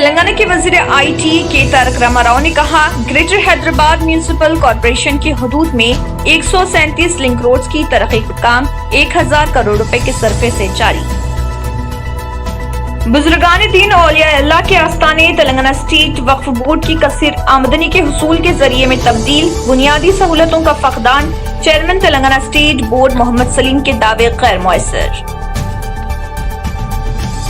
تلنگانہ کے وزیر IT کے تارک راما راؤ نے کہا، گریٹر حیدرآباد میونسپل کارپوریشن کی حدود میں 137 لنک روڈز کی ترقی کا کام 1000 کروڑ روپے کے صرفے سے جاری۔ بزرگان دین اولیاء اللہ کے آستانے تلنگانہ اسٹیٹ وقف بورڈ کی کثیر آمدنی کے حصول کے ذریعے میں تبدیل، بنیادی سہولتوں کا فقدان، چیئرمین تلنگانہ اسٹیٹ بورڈ محمد سلیم کے دعوے غیر مؤثر۔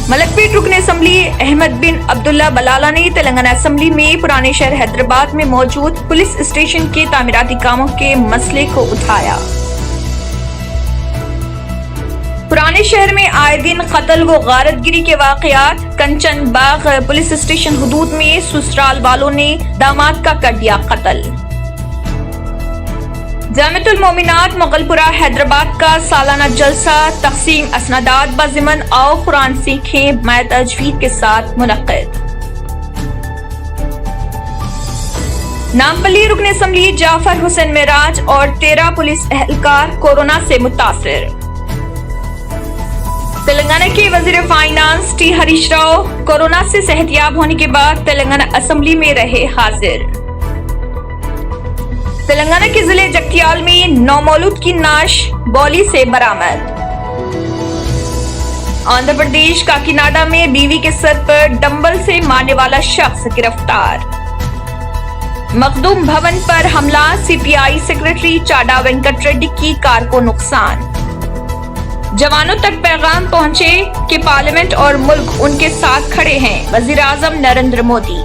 ملک پیٹ رکن اسمبلی احمد بن عبداللہ بلالہ نے تلنگانہ اسمبلی میں پرانے شہر حیدرآباد میں موجود پولیس اسٹیشن کے تعمیراتی کاموں کے مسئلے کو اٹھایا۔ پرانے شہر میں آئے دن قتل و غارت گری کے واقعات، کنچن باغ پولیس اسٹیشن حدود میں سسرال والوں نے داماد کا کر دیا قتل۔ جامعۃ المومنات مغل پورہ حیدرآباد کا سالانہ جلسہ تقسیم اسنادات بضمن آؤ قرآن سیکھیں مائع تجوید کے ساتھ منعقد۔ نامپلی رکن اسمبلی جعفر حسین معراج اور 13 پولیس اہلکار کورونا سے متاثر۔ تلنگانہ کے وزیر finance T Harish Rao corona سے صحتیاب ہونے کے بعد تلنگانہ اسمبلی میں رہے حاضر۔ تلنگانہ کے ضلع جگتیال میں نومولود کی نعش بولی سے برآمد۔ آندھرا پردیش کاکیناڈا میں بیوی کے سر پر ڈمبل سے مارنے والا شخص گرفتار۔ مخدوم بھون پر حملہ، CPI سیکرٹری چاڈا وینکٹ ریڈی کی کار کو نقصان۔ جوانوں تک پیغام پہنچے کہ پارلیمنٹ اور ملک ان کے ساتھ کھڑے ہیں، وزیر اعظم نریندر مودی۔